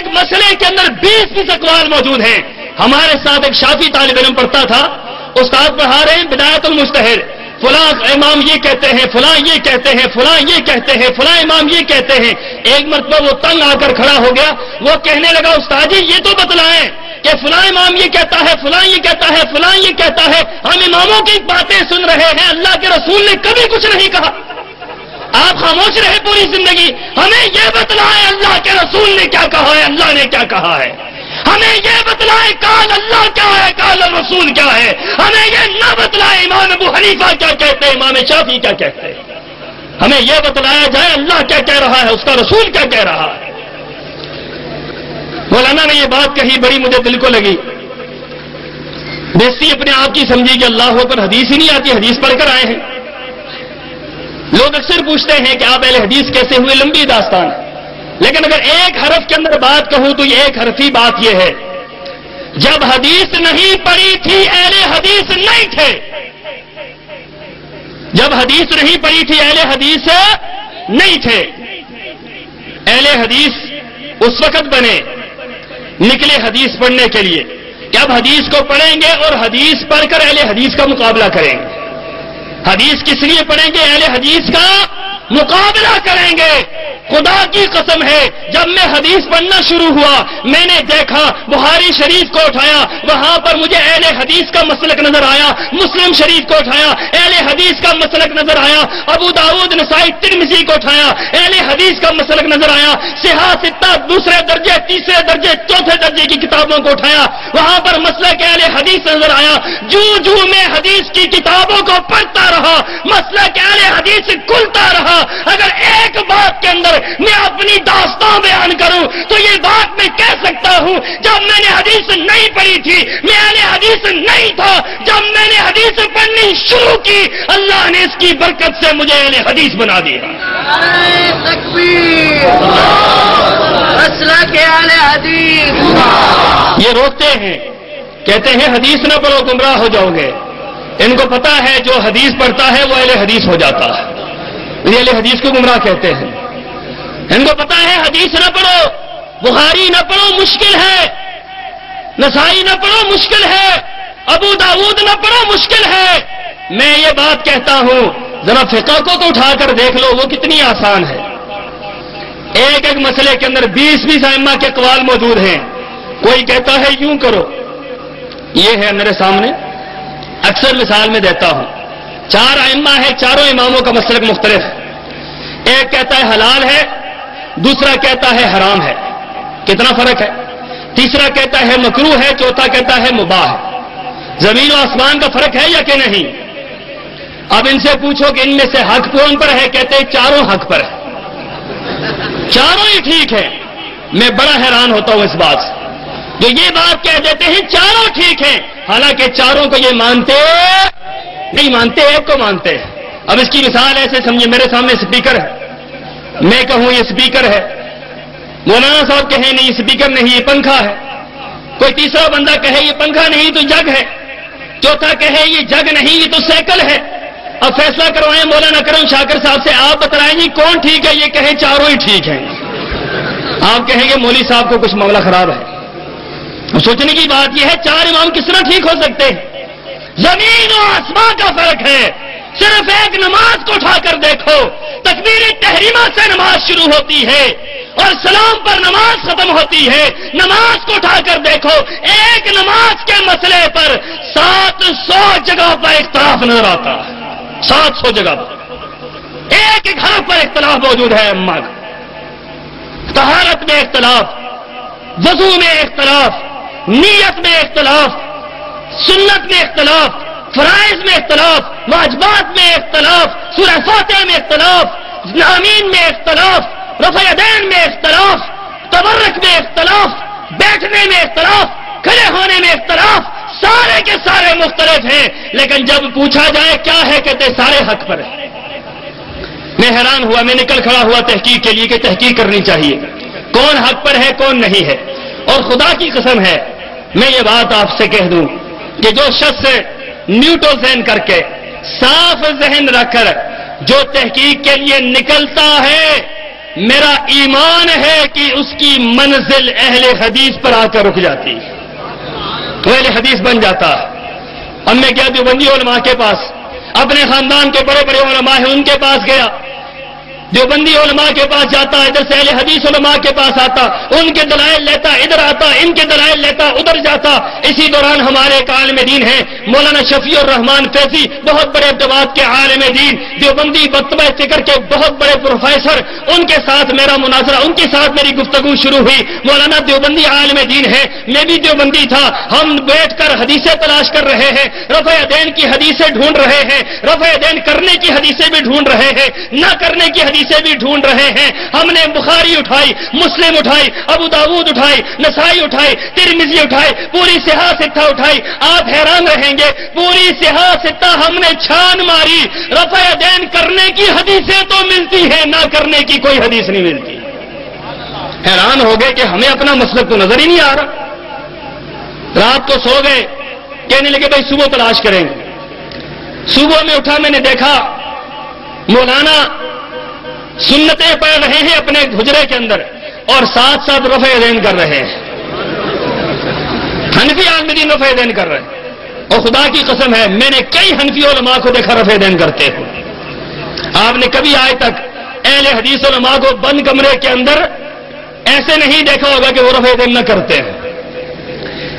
ایک مسئلے کے اندر 20 اقوال موجود ہیں. ہمارے ساتھ ایک شافی طالب علم پڑھتا تھا, استاد پڑھا رہے ہیں بدایت المجتہد, فلاں امام یہ کہتے ہیں, فلاں یہ کہتے ہیں, فلاں یہ کہتے ہیں, فلاں امام یہ کہتے ہیں. ایک مرتبہ وہ تنگ آ کر کھڑا ہو گیا, وہ کہنے لگا استاد جی یہ تو بتلائیں کہ فلاں امام یہ کہتا ہے, فلاں یہ کہتا ہے, فلاں یہ کہتا ہے. ہم اماموں کی باتیں سن رہے ہیں, اللہ کے رسول نے کبھی کچھ نہیں کہا. آپ خاموش رہے پوری زندگی. ہمیں یہ بتلائیں اللہ کے رسول نے کیا کہا ہے, اللہ نے کیا کہا ہے. ہمیں یہ بتلائے قال اللہ کیا ہے, قال الرسول کیا ہے. ہمیں یہ نہ بتلائے امام ابو حنیفہ کیا کہتے ہیں, امام شافعی کیا کہتے ہیں. ہمیں یہ بتلایا جائے اللہ کیا کہہ رہا ہے, اس کا رسول کیا کہہ رہا ہے. مولانا نے یہ بات کہی, بڑی مجھے دل کو لگی. بیستی اپنے آپ کی سمجھی کہ اللہ پر حدیث ہی نہیں آتی, حدیث پڑھ کر آئے ہیں. لوگ اکثر پوچھتے ہیں کہ آپ اہل حدیث کیسے ہوئے, لمبی داستان ہے. لیکن اگر ایک حرف کے اندر بات کہوں تو یہ ایک حرفی بات یہ ہے, جب حدیث نہیں پڑھی تھی اہل حدیث نہیں تھے. جب حدیث نہیں پڑھی تھی اہل حدیث نہیں تھے. اہل حدیث اس وقت بنے, نکلے حدیث پڑھنے کے لیے کہ اب حدیث کو پڑھیں گے اور حدیث پڑھ کر اہل حدیث کا مقابلہ کریں گے. حدیث کس لیے پڑھیں گے, اہل حدیث کا مقابلہ کریں گے. خدا کی قسم ہے, جب میں حدیث پڑھنا شروع ہوا میں نے دیکھا, بخاری شریف کو اٹھایا, وہاں پر مجھے اہل حدیث کا مسلک نظر آیا. مسلم شریف کو اٹھایا, اہل حدیث کا مسلک نظر آیا. ابو داؤد, نسائی, ترمذی کو اٹھایا, اہل حدیث کا مسلک نظر آیا. صحاح ستہ دوسرے درجے, تیسرے درجے, چوتھے درجے کی کتابوں کو اٹھایا, وہاں پر مسلک اہل حدیث نظر آیا. جو میں حدیث کی کتابوں کو پڑھتا رہا, مسلک اہل حدیث کھلتا رہا. اگر ایک بات کے اندر میں اپنی داستان بیان کروں تو یہ بات میں کہہ سکتا ہوں, جب میں نے حدیث نہیں پڑھی تھی میں اہل حدیث نہیں تھا. جب میں نے حدیث پڑھنی شروع کی اللہ نے اس کی برکت سے مجھے اہل حدیث بنا دیا. تکبیر, مسلک اہل حدیث. یہ روکتے ہیں, کہتے ہیں حدیث نہ پڑھو گمراہ ہو جاؤ گے. ان کو پتا ہے جو حدیث پڑھتا ہے وہ اہل حدیث ہو جاتا ہے. یہ اہل حدیث کو گمراہ کہتے ہیں. ان کو پتا ہے حدیث نہ پڑھو, بخاری نہ پڑھو مشکل ہے, نسائی نہ پڑھو مشکل ہے, ابو داؤد نہ پڑھو مشکل ہے. میں یہ بات کہتا ہوں ذرا فقہ کو تو اٹھا کر دیکھ لو, وہ کتنی آسان ہے. ایک ایک مسئلے کے اندر 20 ائمہ کے اقوال موجود ہیں. کوئی کہتا ہے یوں کرو, یہ ہے میرے سامنے, اکثر مثال میں دیتا ہوں. 4 ائمہ ہے, چاروں اماموں کا مسلک مختلف. ایک کہتا ہے حلال ہے, دوسرا کہتا ہے حرام ہے. کتنا فرق ہے. تیسرا کہتا ہے مکروہ ہے, چوتھا کہتا ہے مباح ہے. زمین و آسمان کا فرق ہے یا کہ نہیں. اب ان سے پوچھو کہ ان میں سے حق کون پر ہے, کہتے ہیں چاروں حق پر ہے, چاروں ہی ٹھیک ہے. میں بڑا حیران ہوتا ہوں اس بات سے جو یہ بات کہہ دیتے ہیں چاروں ٹھیک ہیں, حالانکہ چاروں کو یہ مانتے نہیں مانتے, ایک کو مانتے ہیں. اب اس کی مثال ایسے سمجھے, میرے سامنے اسپیکر ہے, میں کہوں یہ اسپیکر ہے, مولانا صاحب کہیں نہیں اسپیکر نہیں یہ پنکھا ہے, کوئی تیسرا بندہ کہے یہ پنکھا نہیں تو جگ ہے, چوتھا کہے یہ جگ نہیں یہ تو سائیکل ہے. اب فیصلہ کروائیں مولانا کرم شاکر صاحب سے, آپ بتلائیں گے کون ٹھیک ہے. یہ کہیں چاروں ہی ٹھیک ہیں. آپ کہیں گے مولوی صاحب کو کچھ معاملہ خراب ہے. اب سوچنے کی بات یہ ہے 4 امام کس طرح ٹھیک ہو سکتے ہیں. زمین و آسمان کا فرق ہے. صرف ایک نماز کو اٹھا کر دیکھو, تکبیر تحریمہ سے نماز شروع ہوتی ہے اور سلام پر نماز ختم ہوتی ہے. نماز کو اٹھا کر دیکھو, ایک نماز کے مسئلے پر 700 جگہ پر اختلاف نظر آتا ہے. 700 جگہ پر ایک ایک حرف پر اختلاف موجود ہے. اماں طہارت میں اختلاف, وضو میں اختلاف, نیت میں اختلاف, سنت میں اختلاف, فرائض میں اختلاف, واجبات میں اختلاف, سورہ فاتحہ میں اختلاف, آمین میں اختلاف, رفع یدین میں اختلاف, تبرک میں اختلاف, بیٹھنے میں اختلاف, کھڑے ہونے میں اختلاف. سارے کے سارے مختلف ہیں, لیکن جب پوچھا جائے کیا ہے کہتے سارے حق پر ہیں. میں حیران ہوا, میں نکل کھڑا ہوا تحقیق کے لیے کہ تحقیق کرنی چاہیے کون حق پر ہے کون نہیں ہے. اور خدا کی قسم ہے میں یہ بات آپ سے کہہ دوں کہ جو شخص نیوٹو ذہن کر کے صاف ذہن رکھ کر جو تحقیق کے لیے نکلتا ہے میرا ایمان ہے کہ اس کی منزل اہل حدیث پر آ کر رک جاتی، وہ اہل حدیث بن جاتا۔ اب میں کیا دیوبندی علماء کے پاس، اپنے خاندان کے بڑے بڑے علماء ہیں ان کے پاس گیا، دیوبندی علماء کے پاس جاتا، ادھر سے اہل حدیث علماء کے پاس آتا، ان کے دلائل لیتا، ادھر آتا، ان کے دلائل لیتا، ادھر جاتا۔ اسی دوران ہمارے ایک عالم دین ہیں مولانا شفیع الرحمان فیضی، بہت بڑے ابتداءات کے عالم دین، دیوبندی مکتبہ فکر کے بہت بڑے پروفیسر، ان کے ساتھ میرا مناظرہ، ان کے ساتھ میری گفتگو شروع ہوئی۔ مولانا دیوبندی عالم دین ہے، میں بھی دیوبندی تھا، ہم بیٹھ کر حدیثیں تلاش کر رہے ہیں، رفع یدین کی حدیثیں ڈھونڈ رہے ہیں، رفع یدین کرنے کی حدیثیں بھی ڈھونڈ رہے ہیں، نہ کرنے کی حدیثیں بھی ڈھونڈ رہے ہیں۔ ہم نے بخاری اٹھائی، مسلم اٹھائی، ابو داؤد اٹھائی، نسائی اٹھائی، ترمذی اٹھائی، پوری صحاح ستہ اٹھائی۔ آپ حیران رہیں گے، پوری صحاح ستہ ہم نے چھان ماری، رفع یدین کرنے کی حدیثیں تو ملتی ہیں، نہ کرنے کی کوئی حدیث نہیں ملتی۔ حیران ہو گئے کہ ہمیں اپنا مسلک تو نظر ہی نہیں آ رہا۔ رات کو سو گئے، کہنے لگے بھائی صبح تلاش کریں گے۔ صبح میں اٹھا، میں نے دیکھا مولانا سنتیں پڑھ رہے ہیں اپنے حجرے کے اندر اور ساتھ ساتھ رفع یدین کر رہے ہیں، حنفی عالم دین رفع یدین کر رہے ہیں۔ اور خدا کی قسم ہے میں نے کئی حنفی علماء کو دیکھا رفع یدین کرتے ہیں۔ آپ نے کبھی آج تک اہل حدیث علماء کو بند کمرے کے اندر ایسے نہیں دیکھا ہوگا کہ وہ رفع یدین نہ کرتے ہیں،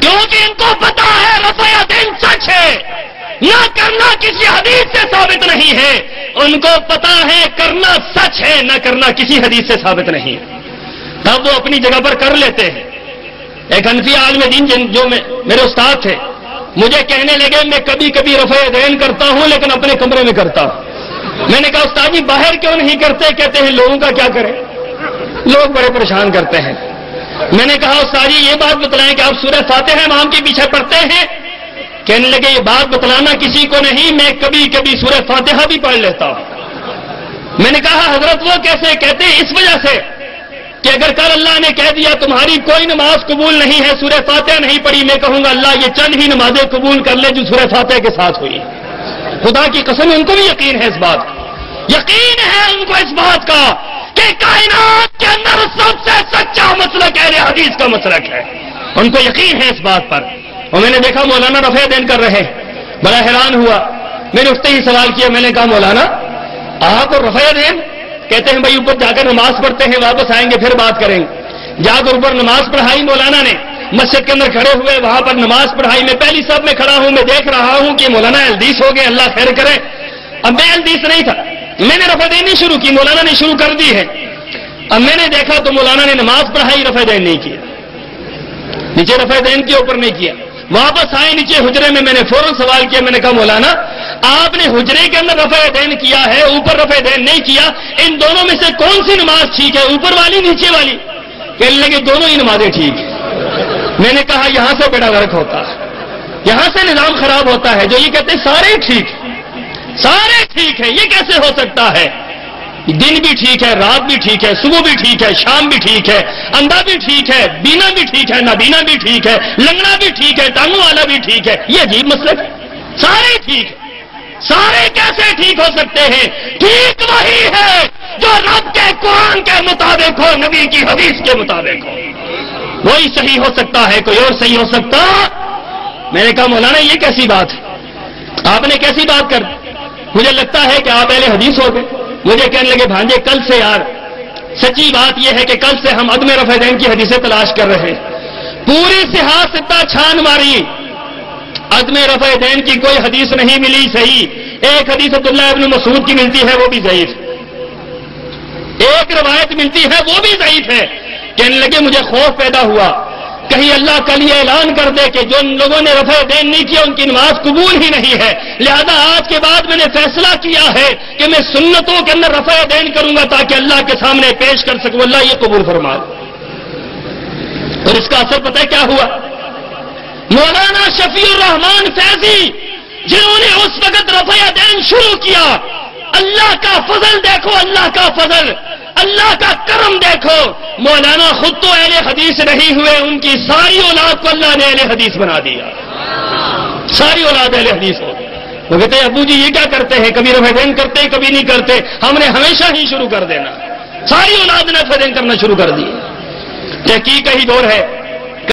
کیونکہ ان کو پتا ہے رفع یدین سچ ہے، نہ کرنا کسی حدیث سے ثابت نہیں ہے۔ ان کو پتا ہے کرنا سچ ہے، نہ کرنا کسی حدیث سے ثابت نہیں، تب وہ اپنی جگہ پر کر لیتے ہیں۔ ایک حنفی عالم دین جو میرے استاد تھے، مجھے کہنے لگے میں کبھی کبھی رفع یدین کرتا ہوں لیکن اپنے کمرے میں کرتا ہوں۔ میں نے کہا استاد جی باہر کیوں نہیں کرتے؟ کہتے ہیں لوگوں کا کیا کریں، لوگ بڑے پریشان کرتے ہیں۔ میں نے کہا استاد جی یہ بات بتلائیں کہ آپ سورہ فاتحہ امام کے پیچھے پڑھتے ہیں؟ کہنے لگے یہ بات بتلانا کسی کو نہیں، میں کبھی کبھی سورہ فاتحہ بھی پڑھ لیتا ہوں۔ میں نے کہا حضرت وہ کیسے؟ کہتے ہیں اس وجہ سے کہ اگر کل اللہ نے کہہ دیا تمہاری کوئی نماز قبول نہیں ہے، سورہ فاتحہ نہیں پڑھی، میں کہوں گا اللہ یہ چند ہی نمازیں قبول کر لے جو سورہ فاتحہ کے ساتھ ہوئی۔ خدا کی قسم ان کو بھی یقین ہے اس بات کا، یقین ہے ان کو اس بات کا کہ کائنات کے اندر سب سے سچا مسلک اہل حدیث کا مسلک ہے، ان کو یقین ہے اس بات پر۔ اور میں نے دیکھا مولانا رفع یدین کر رہے، بڑا حیران ہوا۔ میں نے اٹھتے ہی سوال کیا، میں نے کہا مولانا آپ اور رفع یدین؟ کہتے ہیں بھائی اوپر جا کر نماز پڑھتے ہیں، واپس آئیں گے پھر بات کریں گے۔ جا کر اوپر نماز پڑھائی مولانا نے، مسجد کے اندر کھڑے ہوئے وہاں پر نماز پڑھائی۔ میں پہلی صف میں کھڑا ہوں، میں دیکھ رہا ہوں کہ مولانا الدیس ہو گئے، اللہ خیر کرے۔ اب میں الدیس نہیں تھا، میں نے رفع یدین نہیں شروع کی، مولانا نے شروع کر دی ہے۔ اب میں نے دیکھا تو مولانا نے نماز پڑھائی، رفع یدین نہیں کیا، نیچے رفع یدین کے اوپر نہیں کیا۔ واپس آئے نیچے حجرے میں نے فوراً سوال کیا، میں نے کہا مولانا آپ نے حجرے کے اندر رفع یدین کیا ہے، اوپر رفع یدین نہیں کیا، ان دونوں میں سے کون سی نماز ٹھیک ہے، اوپر والی نیچے والی؟ کہنے لگے دونوں ہی نمازیں ٹھیک ہیں۔ میں نے کہا یہاں سے بیڑا غرق ہوتا ہے، یہاں سے نظام خراب ہوتا ہے، جو یہ کہتے ہیں سارے ٹھیک، سارے ٹھیک ہیں، یہ کیسے ہو سکتا ہے؟ دن بھی ٹھیک ہے، رات بھی ٹھیک ہے، صبح بھی ٹھیک ہے، شام بھی ٹھیک ہے، اندھا بھی ٹھیک ہے، بینا بھی ٹھیک ہے، نابینا بھی ٹھیک ہے، لنگڑا بھی ٹھیک ہے، ٹانگوں والا بھی ٹھیک ہے، یہ عجیب مسئلہ ہے۔ سارے ٹھیک، سارے کیسے ٹھیک ہو سکتے ہیں؟ ٹھیک وہی ہے جو رب کے قرآن کے مطابق ہو، نبی کی حدیث کے مطابق ہو، وہی صحیح ہو سکتا ہے، کوئی اور صحیح ہو سکتا؟ میں نے کہا مولانا یہ کیسی بات ہے، آپ نے کیسی بات کر؟ مجھے لگتا ہے کہ آپ اہل حدیث ہو گئے۔ مجھے کہنے لگے بھانجے کل سے یار سچی بات یہ ہے کہ کل سے ہم عدم رفع یدین کی حدیثیں تلاش کر رہے ہیں، پوری صحاح ستہ چھان ماری، عدم رفع یدین کی کوئی حدیث نہیں ملی صحیح۔ ایک حدیث عبداللہ ابن مسعود کی ملتی ہے، وہ بھی ضعیف، ایک روایت ملتی ہے وہ بھی ضعیف ہے۔ کہنے لگے مجھے خوف پیدا ہوا کہیں اللہ کل یہ اعلان کر دے کہ جو لوگوں نے رفع یدین نہیں کیا ان کی نماز قبول ہی نہیں ہے، لہذا آج کے بعد میں نے فیصلہ کیا ہے کہ میں سنتوں کے اندر رفع یدین کروں گا تاکہ اللہ کے سامنے پیش کر سکوں، اللہ یہ قبول فرما۔ اور اس کا اثر پتہ ہے کیا ہوا؟ مولانا شفیع الرحمان فیضی جنہوں نے اس وقت رفع یدین شروع کیا، اللہ کا فضل دیکھو، اللہ کا فضل، اللہ کا کرم دیکھو، مولانا خود تو اہل حدیث نہیں ہوئے، ان کی ساری اولاد کو اللہ نے اہل حدیث بنا دیا، ساری اولاد اہل حدیث ہو۔ وہ کہتے ہیں ابو جی یہ کیا کرتے ہیں، کبھی رفع یدین کرتے ہیں کبھی نہیں کرتے، ہم نے ہمیشہ ہی شروع کر دینا۔ ساری اولاد نے نفع دین کرنا شروع کر دی. تحقیق کا ہی دور ہے.